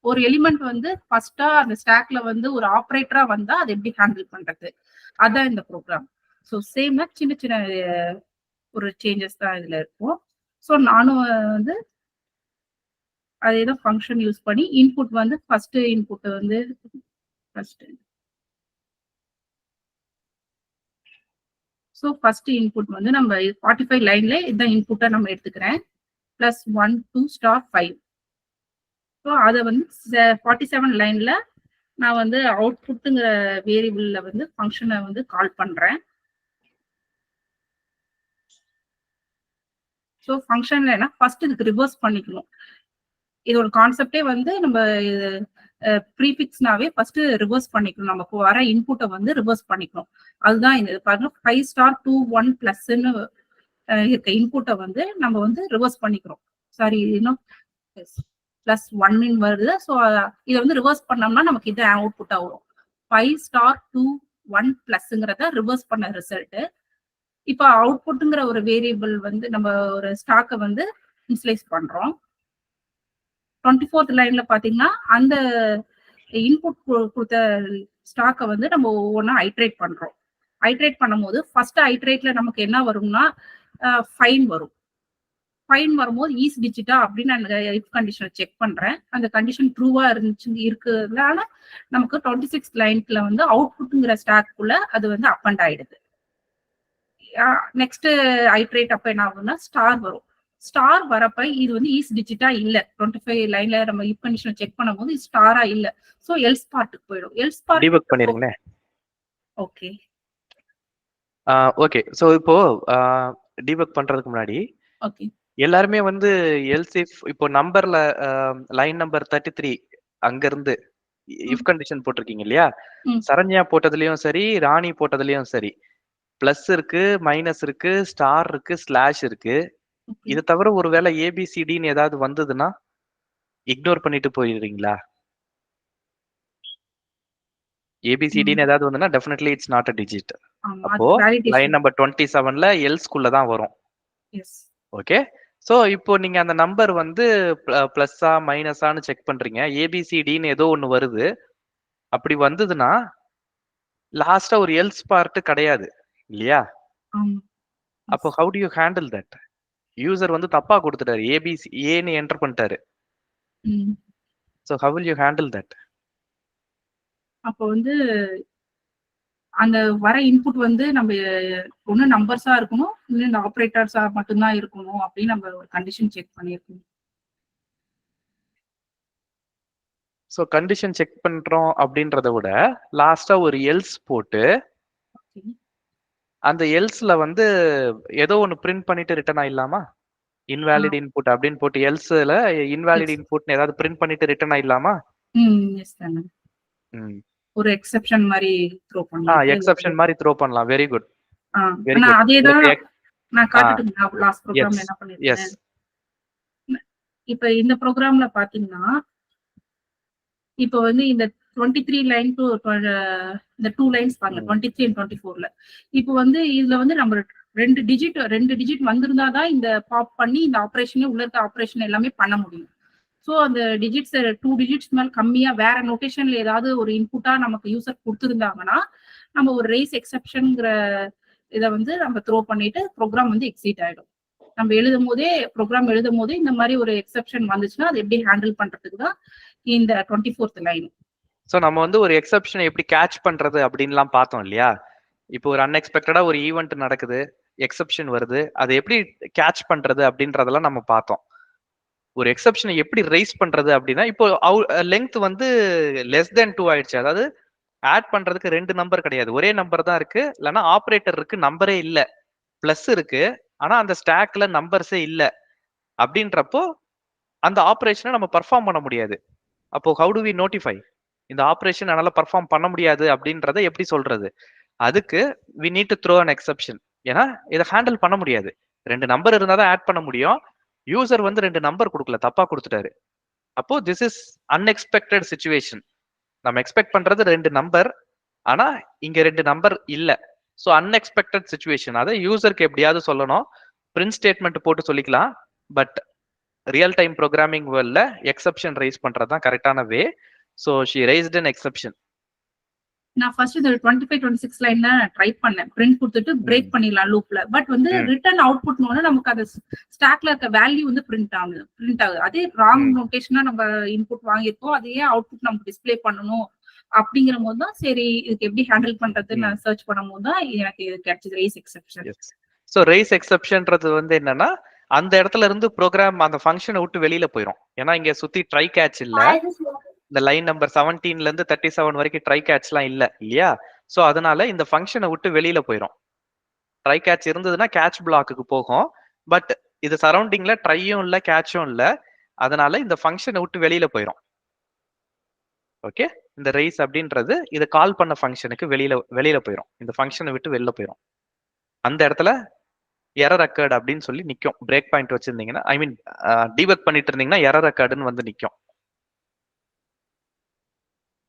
ஒரு எலிமெண்ட் வந்து ஃபர்ஸ்டா அந்த ஸ்டாக்ல வந்து ஒரு ஆப்ரேட்டரா வந்தா அதை எப்படி ஹேண்டில் பண்றது, அதான் இந்த ப்ரோக்ராம். ஸோ சேம்னா சின்ன சின்ன ஒரு சேஞ்சஸ் தான் இதுல இருக்கும். ஸோ நானும் வந்து அதேதான் ஃபங்க்ஷன் யூஸ் பண்ணி இன்புட் வந்து ஃபர்ஸ்ட் இன்புட் வந்து ஃபர்ஸ்ட் இன்புட் வந்து நம்ம 45 லைன்ல இதான் இன்புட்டா நம்ம எடுத்துக்கிறேன். +1 2 *5. ஸோ அதை வந்து 47 லைன்ல நான் வந்து அவுட்புட்டுங்கிற வேரியபிள்ல வந்து ஃபங்க்ஷனை வந்து கால் பண்றேன். ஸோ ஃபங்க்ஷன்ல என்ன ஃபர்ஸ்ட் இதுக்கு ரிவர்ஸ் பண்ணிக்கணும். இதோட கான்செப்டே வந்து நம்ம ப்ரீஃபிக்ஸ்னாவே ஃபர்ஸ்ட் ரிவர்ஸ் பண்ணிக்கணும். நமக்கு வர இன்புட்டை வந்து ரிவர்ஸ் பண்ணிக்கணும். அதுதான் இந்த பாருங்க 5 ஸ்டார் 2 1 பிளஸ்ன்னு இருக்க இன்புட்டை வந்து நம்ம வந்து ரிவர்ஸ் பண்ணிக்கிறோம். சாரி இன்னும் பிளஸ் 1 வருது. ஸோ இதை வந்து ரிவர்ஸ் பண்ணோம்னா நமக்கு இது அவுட்புட்டா வரும். 5 ஸ்டார் 2 1 பிளஸ்ங்கிறத ரிவர்ஸ் பண்ண ரிசல்ட். இப்போ அவுட்புட்டுங்கிற ஒரு வேரியபிள் வந்து நம்ம ஒரு ஸ்டாக்கை வந்து இன்ஸ்லைஸ் பண்றோம். 24th லைன்ல பாத்தீங்கன்னா அந்த இன்புட் கொடுத்த ஸ்டாக்கை வந்து நம்ம ஒவ்வொன்றா ஐட்ரேட் பண்றோம். ஐட்ரேட் பண்ணும்போது ஃபர்ஸ்ட் ஐட்ரேட்ல நமக்கு என்ன வரும்னா ஃபைன் வரும். ஃபைன் வரும்போது ஈஸ் டிஜிட்டா அப்படின்னு நான் இஃப் கண்டிஷனை செக் பண்றேன். அந்த கண்டிஷன் ட்ரூவா இருக்கிறதுனால நமக்கு 26th லைன்ல வந்து அவுட்புட்ங்கிற ஸ்டாக்குள்ள அது வந்து அப்பண்ட் ஆயிடுது. நெக்ஸ்ட் ஐட்ரேட் அப்ப என்ன ஆகும்னா ஸ்டார் வரும். ஸ்டார் வரப்ப இது வந்து ஈஸ் டிஜிட்டா இல்ல. 25 லைன்ல நம்ம இஃப் கண்டிஷனை செக் பண்ணும்போது இது ஸ்டாரா இல்ல. சோ எல்ஸ் பார்ட்டுக்கு போயிடும். எல்ஸ் பார்ட் டீபக் பண்ணிருங்களே. Okay okay. சோ இப்போ டீபக் பண்றதுக்கு முன்னாடி ஓகே எல்லாருமே வந்து எல்ஸ் இஃப் இப்போ நம்பர்ல லைன் நம்பர் 33 அங்க இருந்து இஃப் கண்டிஷன் போட்டிருக்கீங்க இல்லையா? சரண்யா போட்டதுலயும் சரி, ராணி போட்டதுலயும் சரி, பிளஸ் இருக்கு, மைனஸ் இருக்கு, ஸ்டார் இருக்கு, ஸ்லாஷ் இருக்கு. இது தவிர ஒருவேளை ஏபிசிடின்னு ஏதாவது வந்ததுன்னா இக்னோர் பண்ணிட்டு போயிடுறீங்களா? ஏபிசிடின்னு ஏதாவது வந்ததுன்னா definitely it's not a digit. அப்போ லைன் நம்பர் 27ல எல்ஸ்குள்ள தான் வரும். ஓகே. சோ இப்போ நீங்க அந்த நம்பர் வந்து பிளஸ்ஸா மைனஸான்னு செக் பண்றீங்க. ஏபிசிடின்னு ஏதோ ஒண்ணு வருது. அப்படி வந்ததுன்னா லாஸ்டா ஒரு எல்ஸ் பார்ட் கிடையாது இல்லையா? அப்போ how to you handle that? User வந்து தப்பா கொடுத்துட்டாரு, ஏபிசி ஏன்னு என்டர் பண்ணிட்டாரு. So how will you handle that? அப்போ வந்து அந்த வர இன்புட் வந்து நம்ம ஒண்ணு நம்பர்ஸா இருக்கணும், இல்ல இந்த ஆபரேட்டர்ஸா மட்டும்தான் இருக்கணும் அப்படின்னு நம்ம ஒரு கண்டிஷன் செக் பண்ணிருக்கோம். சோ கண்டிஷன் செக் பண்றோம் அப்படின்றத விட லாஸ்டா ஒரு எல்ஸ் போட்டு அந்த எல்ஸ்ல வந்து ஏதோ ஒன்னு பிரிண்ட் பண்ணிட்டு ரிட்டர்ன் ஆயிடலாமா? இன்வாலிட் இன்புட் அப்படின்னு போட்டு எல்ஸ்ல இன்வாலிட் இன்புட் ஏதாவது பிரிண்ட் பண்ணிட்டு ரிட்டர்ன் ஆயிடலாமா? எஸ் தான. ஒரு எக்ஸெப்ஷன் மாதிரி த்ரோ பண்ணலாம். எக்ஸெப்ஷன் மாதிரி த்ரோ பண்ணலாம். Very good. நான் அதேதான் நான் காட்டுட்டுங்க லாஸ்ட் ப்ரோகிராம்ல என்ன பண்ணிருக்கேன். இப்போ இந்த ப்ரோகிராம்ல பாத்தீங்கன்னா இப்போ வந்து இந்த 23 லைன் டு இந்த 2 லைன்ஸ் பாருங்க 23 and 24ல. இப்போ வந்து இதுல வந்து நம்ம ரெண்டு டிஜிட் வந்திருந்தாதான் இந்த பாப் பண்ணி இந்த ஆபரேஷனே உள்ள இருக்க ஆபரேஷன் எல்லாமே பண்ண முடியும். ஸோ அந்த டிஜிட்ஸ் 2 டிஜிட்ஸ் மேல் கம்மியா வேற நோட்டேஷன்ல ஏதாவது ஒரு இன்புட்டா நமக்கு யூசர் கொடுத்துருந்தாங்கன்னா நம்ம ஒரு ரேஸ் எக்ஸெப்ஷன்ங்கிற இதை வந்து நம்ம த்ரோ பண்ணிட்டு ப்ரோக்ராம் வந்து எக்ஸிட் ஆயிடும். நம்ம ப்ரோக்ராம் எழுதும் போதே இந்த மாதிரி ஒரு எக்ஸெப்ஷன் வந்துச்சுன்னா அது எப்படி ஹேண்டில் பண்றதுக்கு தான் இந்த 24th லைன். சோ நம்ம வந்து ஒரு எக்ஸெப்ஷனை எப்படி கேட்ச் பண்றது அப்படின்லாம் பார்த்தோம் இல்லையா? இப்போ ஒரு அன்எக்ஸ்பெக்டடா ஒரு ஈவெண்ட் நடக்குது, எக்ஸெப்ஷன் வருது, அதை எப்படி கேட்ச் பண்றது அப்படின்றதெல்லாம் நம்ம பார்த்தோம். ஒரு எக்ஸெப்ஷனை எப்படி ரைஸ் பண்றது அப்படின்னா இப்போ லெங்த் வந்து லெஸ் தென் 2 ஆயிடுச்சு. அதாவது ஆட் பண்றதுக்கு 2 நம்பர் கிடையாது, ஒரே நம்பர் தான் இருக்கு. இல்லைன்னா ஆப்ரேட்டர் இருக்கு, நம்பரே இல்ல. பிளஸ் இருக்கு, ஆனா அந்த ஸ்டாக்ல நம்பர்ஸே இல்ல. அப்படின்றப்போ அந்த ஆப்ரேஷனை நம்ம பர்ஃபார்ம் பண்ண முடியாது. அப்போ ஹவு டு வி நோட்டிஃபை இந்த ஆப்ரேஷன் என்னால பர்ஃபார்ம் பண்ண முடியாது அப்படின்றத எப்படி சொல்றது? அதுக்கு we need to throw an exception. ஏன்னா இதை ஹேண்டில் பண்ண முடியாது. 2 நம்பர் இருந்தா தான் ஆட் பண்ண முடியும். யூசர் வந்து 2 நம்பர் கொடுக்கல, தப்பா கொடுத்துட்டாரு. அப்போ திஸ் இஸ் அன்எக்ஸ்பெக்டட் சிச்சுவேஷன். நம்ம எக்ஸ்பெக்ட் பண்றது 2 நம்பர், ஆனா இங்க 2 நம்பர் இல்ல. So unexpected situation. அதை யூசருக்கு எப்படியாவது சொல்லணும். பிரிண்ட் ஸ்டேட்மெண்ட் போட்டு சொல்லிக்கலாம். பட் ரியல் டைம் ப்ரோக்ராமிங் வேர்ல்ட்ல எக்ஸெப்ஷன் ரைஸ் பண்றதுதான் கரெக்டான way. So she raised an exception. நான் ஃபர்ஸ்ட் இந்த 25-26 லைன்ல ட்ரை பண்ணேன், பிரிண்ட் கொடுத்துட்டு பிரேக் பண்ணிடலாம் லூப்ல. பட் வந்து ரிட்டர்ன் அவுட்புட்னு நமக்கு அது ஸ்டாக்ல இருக்க வேல்யூ வந்து பிரிண்ட் ஆகுது. அதே ராங் நோட்டேஷனா நம்ம இன்புட் வாங்கியிருக்கோம், அதையே அவுட்புட் நமக்கு டிஸ்பிளே பண்ணணும் அப்படிங்கிற போது தான் சரி இதுக்கு எப்படி ஹேண்டில் பண்றது நான் சர்ச் பண்ணும் போது தான் எனக்கு இது கிடைச்சது ரைஸ் எக்ஸெப்ஷன். ஸோ ரைஸ் எக்ஸெப்ஷன்றது வந்து என்னன்னா அந்த இடத்துல இருந்து ப்ரோக்ராம் அந்த ஃபங்க்ஷனை விட்டு வெளியில போயிடும். ஏன்னா இங்க சுத்தி ட்ரை கேட்ச் இல்ல. இந்த லைன் நம்பர் 17ல இருந்து 37 வரைக்கும் ட்ரை கேட்ச்லாம் இல்ல இல்லையா? சோ அதனால இந்த ஃபங்க்ஷனை விட்டு வெளியில போயிடும். ட்ரை கேட்ச் இருந்ததுன்னா கேட்ச் பிளாக்குக்கு போகும். பட் இது சரௌண்டிங்ல ட்ரையும் இல்ல கேட்சும் இல்ல, அதனால இந்த ஃபங்க்ஷனை விட்டு வெளியில போயிடும். ஓகே, இந்த ரைஸ் அப்படின்றது இதை கால் பண்ண ஃபங்க்ஷனுக்கு வெளியில போயிடும், இந்த ஃபங்க்ஷனை விட்டு வெளில போயிடும். அந்த இடத்துல எரர் அக்கர்ட் அப்படின்னு சொல்லி நிக்கும். பிரேக் பாயிண்ட் வச்சிருந்தீங்கன்னா, ஐ மீன் டீபக் பண்ணிட்டு இருந்தீங்கன்னா எரர் அக்கர்ட்னு வந்து நிக்கும்.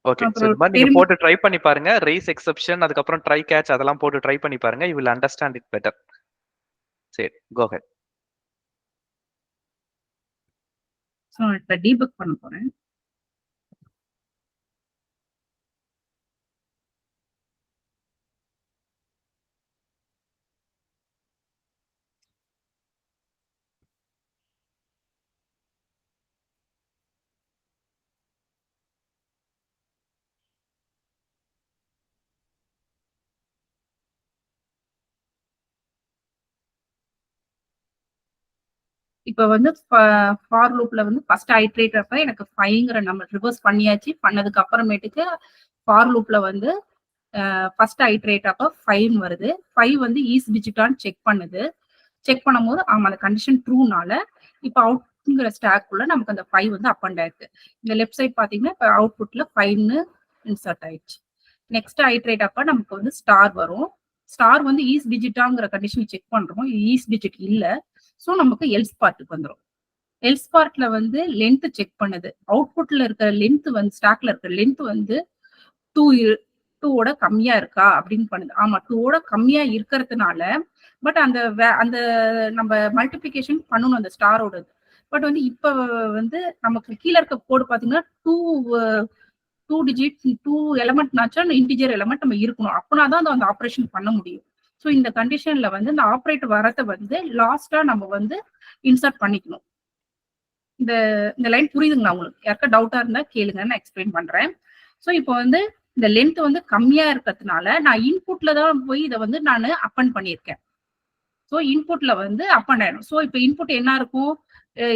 ஓகே, சோ இந்த மாதிரி நீங்க போட்டு ட்ரை பண்ணி பாருங்க. ரைஸ் எக்ஸெப்ஷன், அதுக்கப்புறம் ட்ரை கேட்ச் அதெல்லாம் போட்டு ட்ரை பண்ணி பாருங்க. You will understand it better. சரி, கோ ஹெட். ஸோ இப்போ டீபக் பண்ண போறேன். இப்ப வந்து ஃபார் லூப்ல வந்து ஃபர்ஸ்ட் ஐட்ரேட் அப்ப எனக்கு 5ங்கிற நம்பர் ரிவர்ஸ் பண்ணியாச்சு. பண்ணதுக்கு அப்புறமேட்டுக்கு ஃபார் லூப்ல வந்து ஃபர்ஸ்ட் ஐட்ரேட் அப்ப 5 வருது. 5 வந்து ஈஸ் டிஜிட்டான்னு செக் பண்ணுது. செக் பண்ணும்போது ஆமா அந்த கண்டிஷன் ட்ரூனால இப்ப அவுட்ங்கிற ஸ்டாக்குள்ள நமக்கு அந்த 5 வந்து அப் அண்ட் ஆயிருக்கு. இந்த லெஃப்ட் சைட் பாத்தீங்கன்னா இப்ப அவுட்புட்ல 5ன்னு இன்சர்ட் ஆயிடுச்சு. நெக்ஸ்ட் ஐட்ரேட் அப்ப நமக்கு வந்து ஸ்டார் வரும். ஸ்டார் வந்து ஈஸ் டிஜிட்டாங்கிற கண்டிஷன் செக் பண்றோம். ஈஸ் டிஜிட் இல்ல. சோ நமக்கு எல்ஸ் பார்ட்டுக்கு வந்துடும். எல்ஸ் பார்ட்ல வந்து லென்த் செக் பண்ணுது. அவுட்புட்ல இருக்கிற லென்த் வந்து ஸ்டாக்ல இருக்கிற லென்த் வந்து 2 கம்மியா இருக்கா அப்படின்னு பண்ணுது. ஆமா 2 கம்மியா இருக்கிறதுனால பட் அந்த நம்ம மல்டிபிகேஷன் பண்ணணும் அந்த ஸ்டாரோட. பட் வந்து இப்ப வந்து நமக்கு கீழே இருக்க கோடு பாத்தீங்கன்னா 2 டிஜிட் 2 எலமெண்ட்னாச்சும் இன்டிஜர் எலமெண்ட் நம்ம இருக்கணும். அப்படின்னாதான் அந்த ஆப்ரேஷன் பண்ண முடியும். ஸோ இந்த கண்டிஷன்ல வந்து இந்த ஆப்ரேட் வரத்தை வந்து லாஸ்டா நம்ம வந்து இன்சர்ட் பண்ணிக்கணும். இந்த லைன் புரியுதுங்களா உங்களுக்கு? யாருக்கா டவுட்டா இருந்தா கேளுங்க, நான் எக்ஸ்பிளைன் பண்றேன். ஸோ இப்போ வந்து இந்த லென்த் வந்து கம்மியா இருக்கிறதுனால நான் இன்புட்ல தான் போய் இதை வந்து நான் அப்பன் பண்ணியிருக்கேன். ஸோ இன்புட்ல வந்து அப்பன் ஆயிடும். ஸோ இப்போ இன்புட் என்ன இருக்கும்?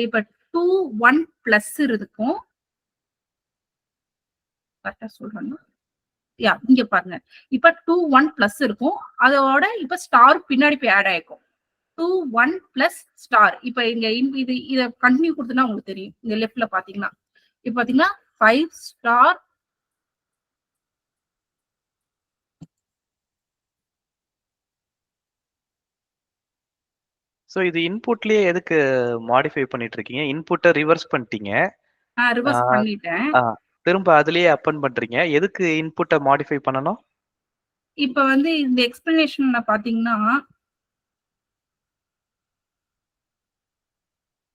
இப்ப 2 1 பிளஸ் இருக்கும். கரெக்டா சொல்றேன்னா இங்க பாருங்க. இப்ப 2 1 பிளஸ் இருக்கும். அதோட இப்ப ஸ்டார் பின்னாடி போய் ஆட் ஆயிருக்கும். 2 1 பிளஸ் ஸ்டார். இப்ப இங்க இத கண்டினியூ கொடுத்தனா உங்களுக்கு தெரியும். இங்க லெஃப்ட்ல பாத்தீங்கன்னா இப்ப பாத்தீங்கன்னா 5 ஸ்டார் சோ இது இன்புட்லயே எதுக்கு மாடிஃபை பண்ணிட்டு இருக்கீங்க? இன்புட்டை ரிவர்ஸ் பண்ணிட்டீங்க, ரிவர்ஸ் பண்ணிட்டேன். திரும்ப அதுலயே அப்பன் பண்றீங்க. எதுக்கு இன்புட்டை மாடிஃபை பண்ணணும்? இப்ப வந்து இந்த எக்ஸ்பிளனேஷன்ல பாத்தீங்கன்னா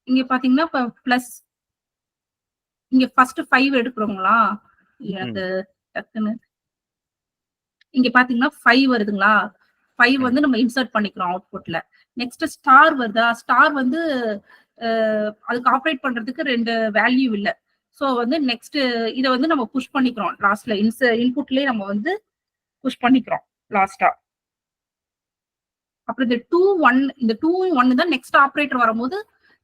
இங்க பாத்தீங்கன்னா இப்ப பிளஸ் இங்க ஃபர்ஸ்ட் 5 எடுக்கிறோங்களா? எனக்கு டக்குன்னு இங்க பாத்தீங்கன்னா 5 வருதுங்களா? 5 வந்து நம்ம இன்சர்ட் பண்ணிக்கிறோம் அவுட்புட்ல. நெக்ஸ்ட் ஸ்டார் வருதா? ஸ்டார் வந்து அதுக்கு ஆப்ரேட் பண்றதுக்கு 2 வேல்யூ இல்ல. சோ வந்து நெக்ஸ்ட் இத வந்து நம்ம புஷ் பண்ணிக்கிறோம். லாஸ்ட்ல இன்புட்லயே நம்ம வந்து புஷ் பண்ணிக்கிறோம் லாஸ்டா. அப்புறம் இந்த 2 1 இந்த 2 1 தான் நெக்ஸ்ட் ஆபரேட்டர் வரும்போது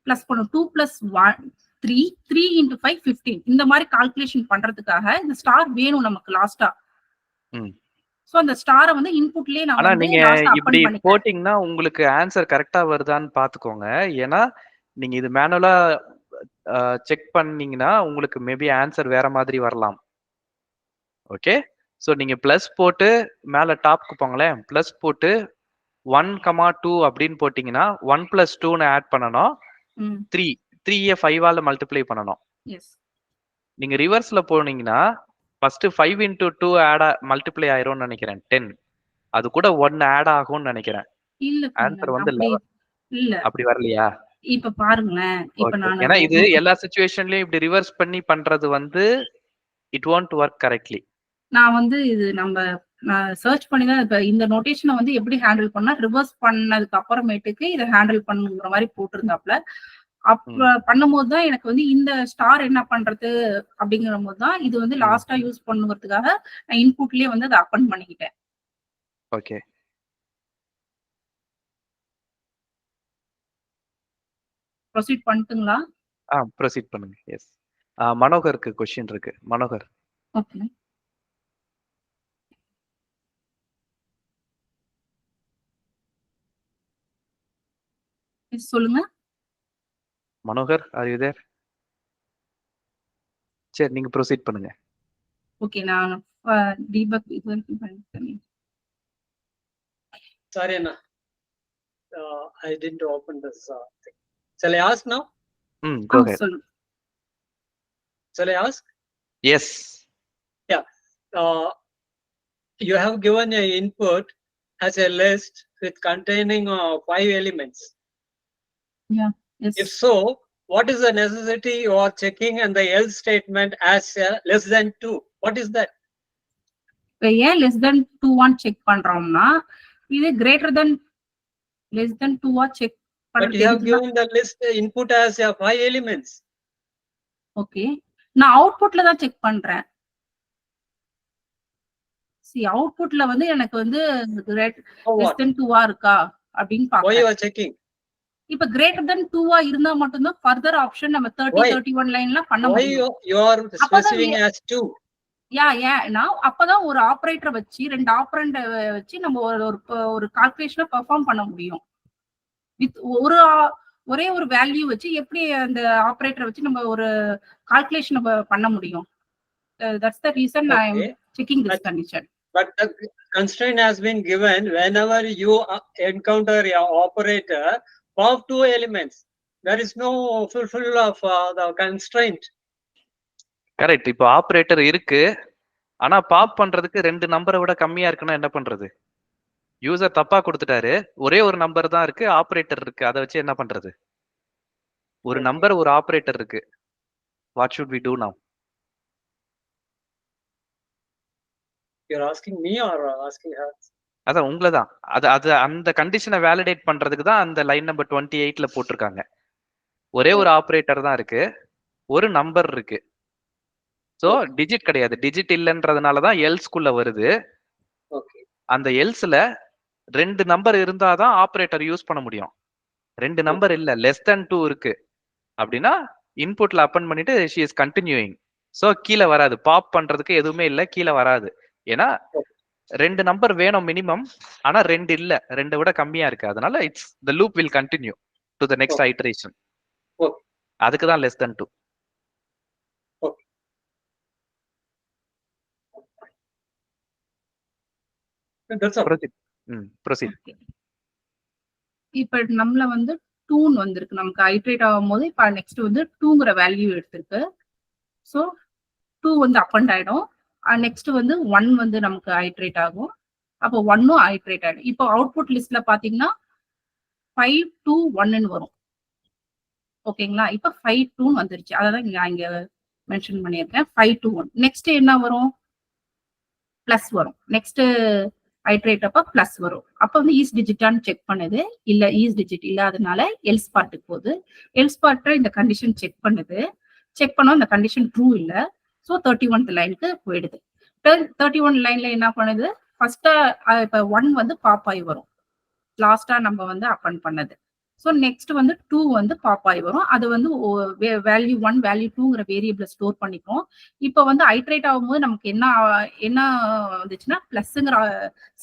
பிளஸ் பண்ணும். 2 பிளஸ் 1 3 3 into 5 15 இந்த மாதிரி கால்குலேஷன் பண்றதுக்காக இந்த ஸ்டார் வேணும் நமக்கு லாஸ்டா. சோ அந்த ஸ்டாரை வந்து இன்புட்லயே நான் ஆனா வந்து நீங்க லாஸ்டா இப்படி அப்பன் பண்ணிக்கிறேன். போட்டீங்கன்னா உங்களுக்கு ஆன்சர் கரெக்டா வருதான்னு பாத்துக்கோங்க. ஏன்னா நீங்க இது மேனுவலா செக் பண்ணீங்கன்னா உங்களுக்கு மேபி ஆன்சர் வேற மாதிரி வரலாம். ஓகே, சோ நீங்க பிளஸ் போட்டு மேல டாப்க்கு போங்களேன். பிளஸ் போட்டு 1,2 அப்படின்னு போட்டீங்கன்னா 1 + 2ன்னு ஆட் பண்ணணும். 3 5ஆல மல்டிப்ளை பண்ணணும். எஸ். நீங்க ரிவர்ஸ்ல போனீங்கன்னா ஃபர்ஸ்ட் 5 into 2 மல்டிப்ளை ஆயிரும்னு நினைக்கிறேன் 10. அது கூட 1 ஆட் ஆகும்னு நினைக்கிறேன். இல்ல ஆன்சர் வந்து இல்ல அப்படி வரலையா? இப்ப பாருங்களேன். இப்ப நான் ஏன்னா இது எல்லா சிச்சுவேஷன்லயும் இப்படி ரிவர்ஸ் பண்ணி பண்றது வந்து இட் won't work correctly. நான் வந்து இது நான் சர்ச் பண்ணி தான் இப்ப இந்த நோட்டேஷனை வந்து எப்படி ஹேண்டில் பண்ணா ரிவர்ஸ் பண்ணதுக்கு அப்புறமேட்டுக்கு இதை ஹேண்டில் பண்ணுங்கிற மாதிரி போட்டிருந்தாப்ல. அப்ப பண்ணும்போது தான் எனக்கு வந்து இந்த ஸ்டார் என்ன பண்றது அப்படிங்கிற போது தான் இது வந்து லாஸ்டா யூஸ் பண்ணுங்கிறதுக்காக நான் இன்புட்லயே வந்து அதை அப்பன் பண்ணிக்கிட்டேன். ஓகே, ப்ரொசீட் பண்ணிட்டுங்களா? ப்ரொசீட் பண்ணுங்க. எஸ், மனோகருக்கு क्वेश्चन இருக்கு. மனோகர். ஓகே, சொல்லுங்க. Manohar are you there? சரி, நீங்க ப்ரொசீட் பண்ணுங்க. ஓகே, நான் டீபக் இது வரைக்கும் பண்ணிட்டேன். Sorry, Anna. I didn't open this thing. Shall I ask now? Go ahead. சொல்லுங்க. Shall I ask? Yes. Yeah. You have given an input as a list with containing 5 elements. Yeah. Yes. If so, what is the necessity you are checking and the else statement as less than 2? What is that? இப்போ ஏன் less than 2 check பண்றோம்னா இது greater than less than 2 check But you have given the list input as 5 elements. Okay, நான் அவுட்புட்ல தான் check பண்றேன். see அவுட்புட்ல வந்து எனக்கு வந்து less than 2 இருக்கா அப்படின்னு Why பாக்குறேன். you are checking? இப்ப greater than 2 இருந்தா மட்டும் தான் further option நம்ம 30 Why? 31 லைன்ல பண்ண Why முடியும். you are specifying as 2? நான் அப்பதான் ஒரு ஆபரேட்டரை வச்சு 2 ஆபரண்ட் வச்சு நம்ம ஒரு கால்குலேஷனை பெர்ஃபார்ம் பண்ண முடியும். வித் ஒரே ஒரு வேல்யூ வச்சு எப்படி அந்த ஆபரேட்டரை வச்சு நம்ம ஒரு கால்குலேஷன் பண்ண முடியும். That's the reason I am checking this condition. But the constraint has been given whenever you encounter your operator of 2 elements. There is no fulfill of the constraint. Correct. இப்போ ஆபரேட்டர் இருக்கு, ஆனா pop பண்றதுக்கு 2 நம்பரை விட கம்மியா இருக்குன்னா என்ன பண்றது? யூசர் தப்பா கொடுத்துட்டாரு, ஒரே ஒரு நம்பர் தான் இருக்கு, ஆபரேட்டர் இருக்கு, அதை வச்சு என்ன பண்றது? ஒரு நம்பர் ஒரு ஆபரேட்டர் இருக்கு. What should we do now? You're asking me or asking her? அதான் உங்களை தான். அது அந்த கண்டிஷனை வேலிடேட் பண்றதுக்கு தான் அந்த லைன் நம்பர் 28ல போட்டிருக்காங்க. ஒரே ஒரு ஆபரேட்டர் தான் இருக்கு, ஒரு நம்பர் இருக்கு. சோ டிஜிட் கிடையாது. டிஜிட் இல்லைன்றதுனாலதான் எல்ஸ்குள்ள வருது. அந்த எல்ஸ்ல 2 நம்பர் இருந்தாதான் ஆபரேட்டர் யூஸ் பண்ண முடியும். 2 நம்பர் இல்ல, லெஸ் தென் 2 இருக்கு அப்படின்னா இன்புட்ல அப்பன் பண்ணிட்டு she is continuing. சோ கீழே வராது, பாப் பண்றதுக்கு எதுவுமே இல்ல, கீழே வராது. ஏன்னா 2 நம்பர் வேணும் மினிமம், ஆனா 2 இல்ல, 2 விட கம்மியா இருக்கு. அதனால it's the loop will continue to the next iteration. அதுக்கு தான் less than 2. இப்ப நம்மள வந்து 2 வந்திருக்கு, நமக்கு ஐட்ரேட் ஆகும் போது இப்ப நெக்ஸ்ட் வந்து 2ங்கிற வேல்யூ எடுத்திருக்கு. சோ 2 வந்து அப்பண்ட் ஆயிடும். நெக்ஸ்ட் வந்து 1 வந்து நமக்கு ஐட்ரேட் ஆகும். அப்போ 1ம் ஐட்ரேட் ஆயிடும். இப்போ அவுட்புட் லிஸ்ட்ல பாத்தீங்கன்னா 5 2 1ன்னு வரும். ஓகேங்களா? இப்ப 5 2 வந்துருச்சு. அதான் இங்க மென்ஷன் பண்ணியிருக்கேன். 5 2 1. நெக்ஸ்ட் என்ன வரும்? பிளஸ் வரும். நெக்ஸ்ட் ஐட்ரேட் அப்ப பிளஸ் வரும். அப்ப வந்து ஈஸ் டிஜிட்டான்னு செக் பண்ணுது. இல்ல ஈஸ் டிஜிட் இல்லாதனால எல்ஸ் பார்ட்டுக்கு போகுது. எல்ஸ் பார்ட்ட இந்த கண்டிஷன் செக் பண்ணுது. செக் பண்ணோம், இந்த கண்டிஷன் ட்ரூ இல்ல. ஸோ 31th லைனுக்கு போயிடுது. 31 லைன்ல என்ன பண்ணுது? ஃபர்ஸ்டா இப்ப 1 வந்து பாப் ஆகி வரும், லாஸ்டா நம்ம வந்து அப்பன் பண்ணது. ஸோ நெக்ஸ்ட் வந்து 2 வந்து பாப் ஆகி வரும். அது வந்து வேல்யூ 1 வேல்யூ 2ங்கிற வேரியபிள ஸ்டோர் பண்ணிக்கும். இப்போ வந்து ஐட்ரேட் ஆகும்போது நமக்கு என்ன வந்துச்சுன்னா பிளஸ்ங்கிற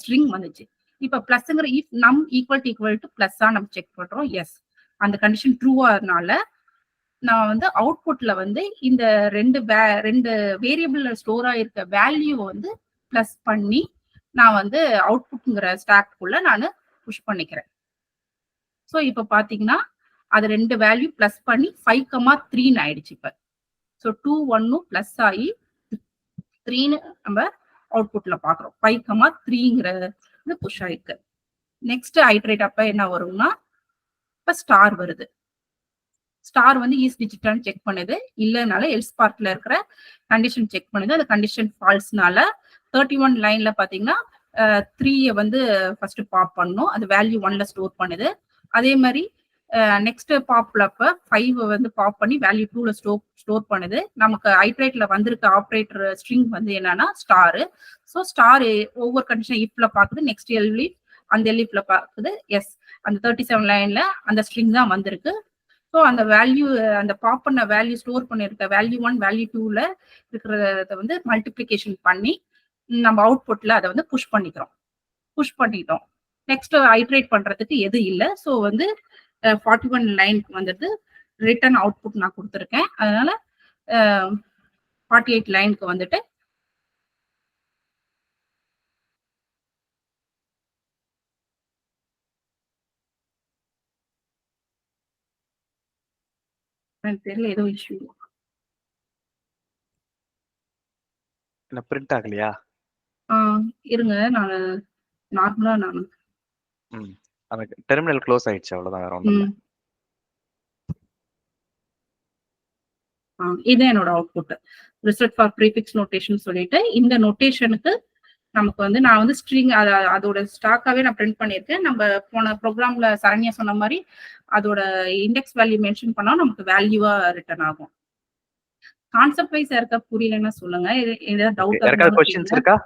ஸ்ட்ரிங் வந்துச்சு. இப்ப பிளஸ்ங்கிற இஃப் நம் ஈக்குவல் டு பிளஸ்ஸா நம்ம செக் பண்றோம். எஸ், அந்த கண்டிஷன் ட்ரூவானால நான் வந்து அவுட்புட்ல வந்து இந்த ரெண்டு வேரியபிள்ல ஸ்டோர் ஆயிருக்க வேல்யூ வந்து பிளஸ் பண்ணி நான் வந்து அவுட்புட்ங்கிற ஸ்டாக்குள்ள நான் புஷ் பண்ணிக்கிறேன். ஸோ இப்ப பாத்தீங்கன்னா அது 2 வேல்யூ பிளஸ் பண்ணி 5,3 ஆயிடுச்சு. இப்ப ஸோ 2 1 பிளஸ் ஆகி 3ன்னு நம்ம அவுட்புட்ல பாக்குறோம். 5,3ங்கிறது புஷ் ஆயிருக்கு. நெக்ஸ்ட் ஐட்ரேட் அப்ப என்ன வரும்னா இப்ப ஸ்டார் வருது. ஸ்டார் வந்து ஈஸ் டிஜிட்டான்னு செக் பண்ணுது. இல்லைனால எல்ஸ் பார்ட்ல இருக்கிற கண்டிஷன் செக் பண்ணுது. அந்த கண்டிஷன் ஃபால்ஸ்னால 31 லைன்ல பாத்தீங்கன்னா 3 வந்து ஃபர்ஸ்ட் பாப் பண்ணும். அது வேல்யூ 1ல ஸ்டோர் பண்ணுது. அதே மாதிரி நெக்ஸ்ட் பாப்ல 5 வந்து பாப் பண்ணி வேல்யூ 2ல ஸ்டோர் பண்ணுது. நமக்கு ஐட்ரேட்ல வந்திருக்க ஆபரேட்டர் ஸ்ட்ரிங் வந்து என்னன்னா ஸ்டார். ஸோ ஸ்டார் ஒவ்வொரு கண்டிஷன் இஃப்ல பாக்குது. நெக்ஸ்ட் எல்இஃப் அந்த எல்இஃப்ல பாக்குது. எஸ், அந்த 37 லைன்ல அந்த ஸ்ட்ரிங் தான் வந்திருக்கு. ஸோ அந்த வேல்யூ, அந்த பாப் பண்ண வேல்யூ ஸ்டோர் பண்ணிருக்க வேல்யூ 1 வேல்யூ 2ல இருக்கிறத வந்து மல்டிப்ளிகேஷன் பண்ணி நம்ம அவுட்புட்ல அதை வந்து புஷ் பண்ணிட்டோம். நெக்ஸ்ட் ஐட்ரேட் பண்றதுக்கு எது இல்லை. ஸோ வந்து 41 லைனுக்கு வந்துடுது. ரிட்டர்ன் அவுட்புட் நான் கொடுத்துருக்கேன். அதனால 48 லைனுக்கு வந்துட்டு எனக்கு தெரியல, ஏதோ இஷ்யூ. என்ன பிரிண்ட் ஆகலையா? இருங்க, நான் நார்மலா நான் அந்த டெர்மினல் க்ளோஸ் ஆயிடுச்சு, அவ்வளவுதான், வேற ஒண்ணும் இல்ல. இது என்னோட output. Result for prefix notation சொல்லிட்டு இந்த நோட்டேஷனுக்கு நமக்கு வந்து நான் வந்து ஸ்ட்ரிங் அதோட ஸ்டாக்காவே நான் பிரிண்ட் பண்ணியிருக்கேன். நம்ம போன ப்ரோக்ராம்ல சரண்யா சொன்ன மாதிரி அதோட இண்டெக்ஸ் வேல்யூ மென்ஷன் பண்ணா நமக்கு வேல்யூவா ரிட்டர்ன் ஆகும். கான்செப்ட் வைஸ் யாருக்கா புரியலன்னா சொல்லுங்க. ஏதாவது டவுட் யாருக்காவது क्वेश्चंस இருக்கா?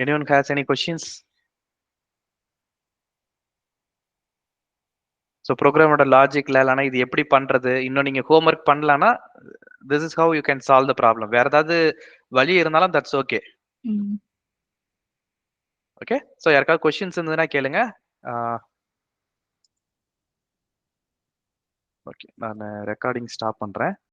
anyone has any questions? So ப்ரோக்ராமோட லாஜிக்ல இல்லைனா இது எப்படி பண்றது, இன்னும் நீங்க ஹோம்ஒர்க் பண்ணலன்னா this is how you can solve the problem. வேற ஏதாவது வழி இருந்தாலும் that's okay. ஓகே, ஸோ யாருக்காவது கொஸ்டின்ஸ் இருந்ததுன்னா கேளுங்க. ஓகே, நான் ரெக்கார்டிங் ஸ்டாப் பண்றேன்.